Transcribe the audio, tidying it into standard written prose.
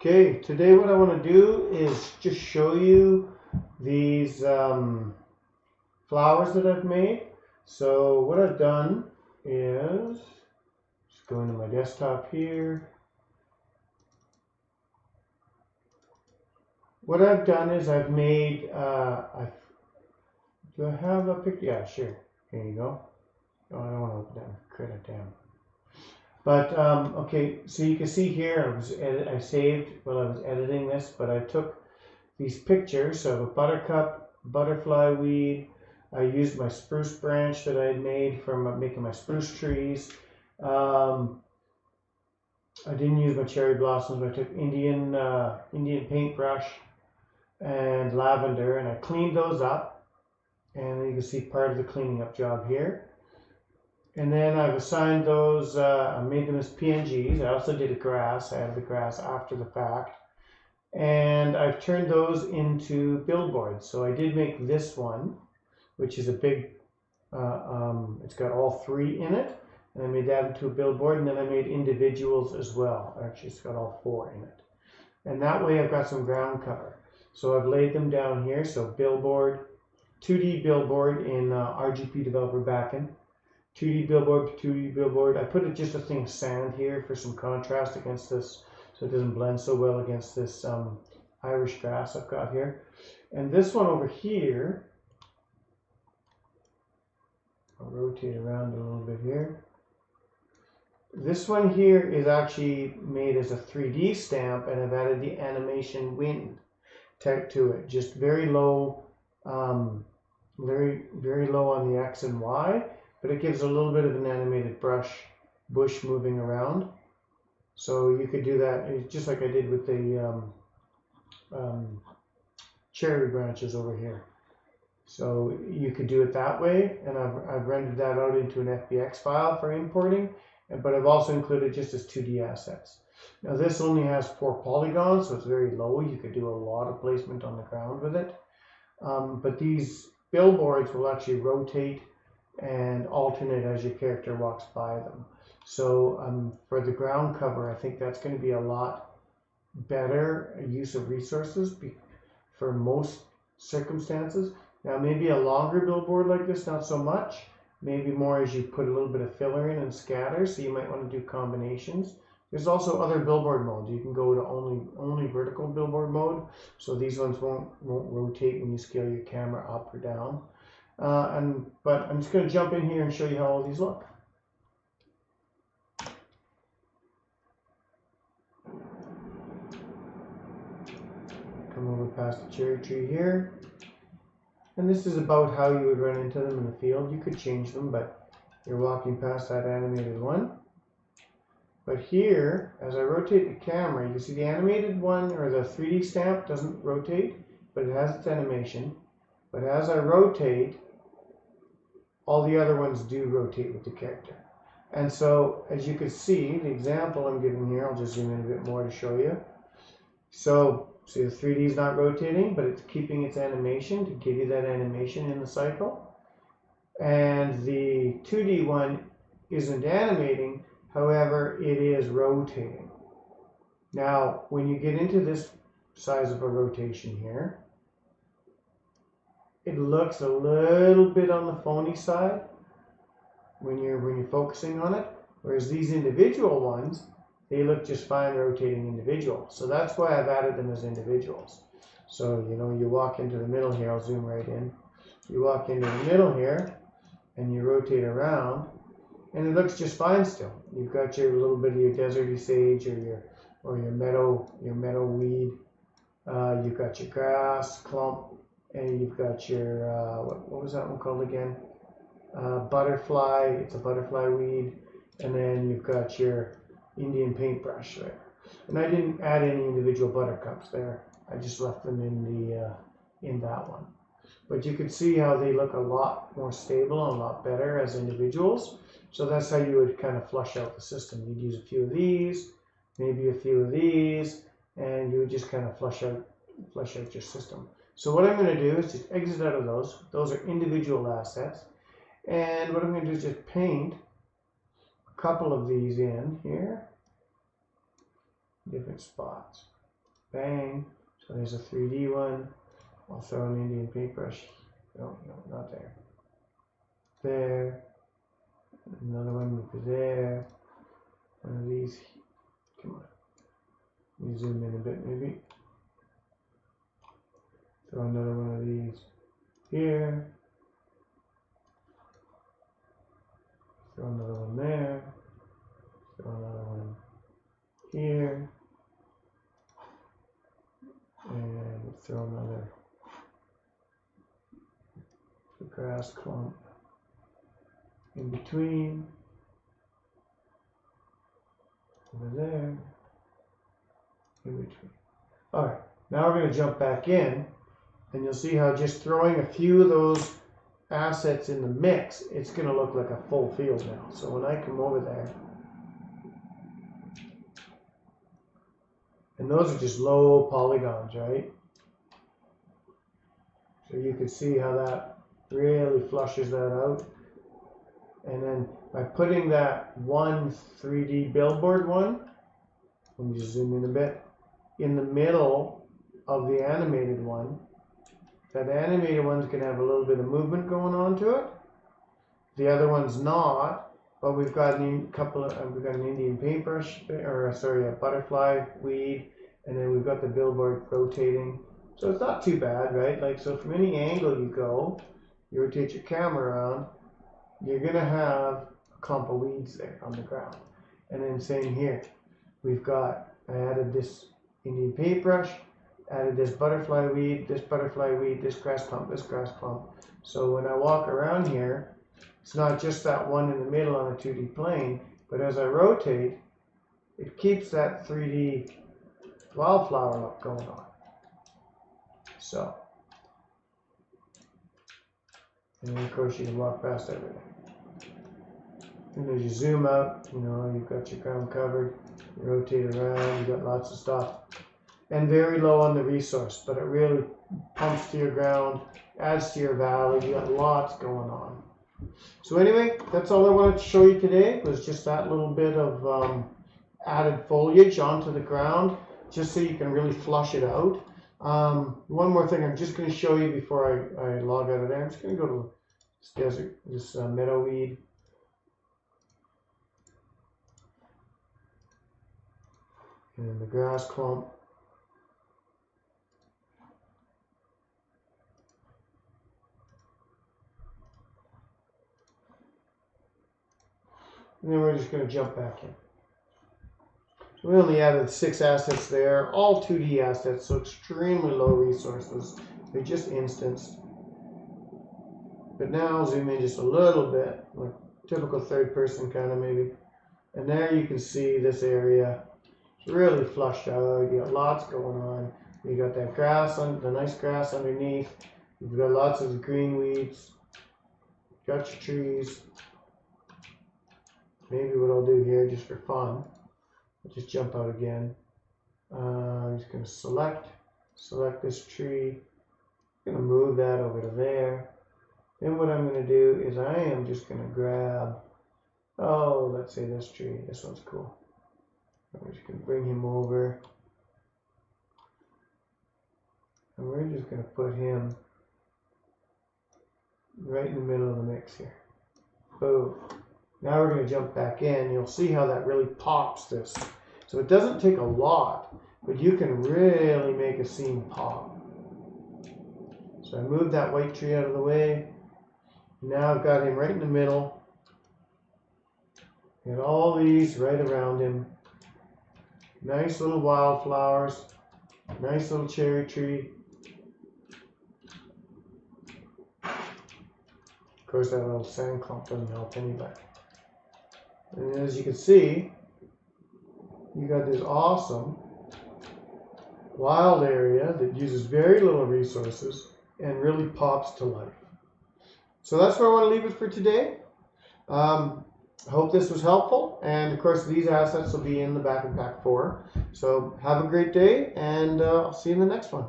Okay, today what I want to do is just show you these flowers that I've made. So what I've done is just go into my desktop here. What I've done is I've made, do I have a picture? Yeah, sure. Here you go. Oh, I don't want to open that. Create it down. But okay, so you can see here I saved while I was editing this, but I took these pictures of a buttercup, butterfly weed. I used my spruce branch that I had made from making my spruce trees. I didn't use my cherry blossoms. I took Indian paintbrush and lavender, and I cleaned those up. And you can see part of the cleaning up job here. And then I've assigned those, I made them as PNGs. I also did a grass. I added the grass after the fact. And I've turned those into billboards. So I did make this one, which is a big, it's got all three in it. And I made that into a billboard. And then I made individuals as well. Actually, it's got all four in it. And that way I've got some ground cover. So I've laid them down here. So billboard, 2D billboard in RGP Developer Backend. 2D billboard, 2D billboard. I put just a thing of sand here for some contrast against this, so it doesn't blend so well against this Irish grass I've got here. And this one over here, I'll rotate around a little bit here. This one here is actually made as a 3D stamp, and I've added the animation wind to it. Just very low, very low on the X and Y. But it gives a little bit of an animated bush moving around. So you could do that just like I did with the cherry branches over here. So you could do it that way, and I've rendered that out into an FBX file for importing, but I've also included just as 2D assets. Now this only has 4 polygons, so it's very low. You could do a lot of placement on the ground with it. But these billboards will actually rotate and alternate as your character walks by them. So for the ground cover, I think that's going to be a lot better use of resources for most circumstances. Now maybe a longer billboard like this, not so much. Maybe more as you put a little bit of filler in and scatter, so you might want to do combinations. There's also other billboard modes. You can go to only vertical billboard mode, so these ones won't rotate when you scale your camera up or down. But I'm just going to jump in here and show you how all these look. Come over past the cherry tree here. And this is about how you would run into them in the field. You could change them, but you're walking past that animated one. But here, as I rotate the camera, you can see the animated one, or the 3D stamp, doesn't rotate, but it has its animation. But as I rotate, all the other ones do rotate with the character. And so, as you can see, the example I'm giving here, I'll just zoom in a bit more to show you. So, see the 3D is not rotating, but it's keeping its animation to give you that animation in the cycle. And the 2D one isn't animating, however, it is rotating. Now, when you get into this size of a rotation here, it looks a little bit on the phony side when you're focusing on it, whereas these individual ones, they look just fine rotating individual. So that's why I've added them as individuals. So you walk into the middle here, I'll zoom right in. You walk into the middle here and you rotate around and it looks just fine still. You've got your little bit of your deserty sage or your meadow weed. You've got your grass clump. And you've got your, what was that one called again? Butterfly, it's a butterfly weed. And then you've got your Indian paintbrush there. And I didn't add any individual buttercups there. I just left them in that one. But you can see how they look a lot more stable and a lot better as individuals. So that's how you would kind of flush out the system. You'd use a few of these, maybe a few of these, and you would just kind of flush out your system. So what I'm going to do is just exit out of those. Those are individual assets. And what I'm going to do is just paint a couple of these in here, different spots. Bang. So there's a 3D one. I'll throw an Indian paintbrush. No, not there. There. Another one would be there. One of these. Come on. Let me zoom in a bit maybe. Throw another one of these here. Throw another one there. Throw another one here. And throw another grass clump in between. Over there. In between. Alright, now we're going to jump back in, and you'll see how just throwing a few of those assets in the mix, it's going to look like a full field now. So when I come over there, and those are just low polygons, right? So you can see how that really flushes that out. And then by putting that one 3D billboard one, let me just zoom in a bit, in the middle of the animated one, that animated one's going to have a little bit of movement going on to it. The other one's not, but we've got we've got an Indian paintbrush, or sorry, a butterfly weed, and then we've got the billboard rotating. So it's not too bad, right? Like, so from any angle you go, you rotate your camera around, you're going to have a clump of weeds there on the ground. And then same here. I added this Indian paintbrush, added this butterfly weed, this grass clump, this grass clump. So when I walk around here, it's not just that one in the middle on a 2D plane, but as I rotate, it keeps that 3D wildflower look going on. So, and then of course you can walk past everything. And as you zoom out, you've got your ground covered, you rotate around, you've got lots of stuff. And very low on the resource, but it really pumps to your ground, adds to your valley, you got lots going on. So anyway, that's all I wanted to show you today, was just that little bit of added foliage onto the ground, just so you can really flush it out. One more thing I'm just going to show you before I log out of there. I'm just going to go to this meadow weed. And the grass clump. And then we're just going to jump back in. So we only added 6 assets there, all 2D assets, so extremely low resources. They're just instanced. But now I'll zoom in just a little bit, like typical third person kind of maybe. And there you can see this area. It's really flushed out. You got lots going on. You got that grass, the nice grass underneath. You've got lots of green weeds. Got your trees. Maybe what I'll do here, just for fun, I'll just jump out again. I'm just going to select this tree. I'm going to move that over to there. Then what I'm going to do is I am just going to grab, let's say this tree. This one's cool. I'm just going to bring him over. And we're just going to put him right in the middle of the mix here. Boom. Now we're going to jump back in. You'll see how that really pops this. So it doesn't take a lot, but you can really make a scene pop. So I moved that white tree out of the way. Now I've got him right in the middle. And all these right around him. Nice little wildflowers. Nice little cherry tree. Of course, that little sand clump doesn't help anybody. And as you can see, you got this awesome wild area that uses very little resources and really pops to life. So that's where I want to leave it for today. I hope this was helpful, and of course these assets will be in the back of pack 4. So have a great day, and I'll see you in the next one.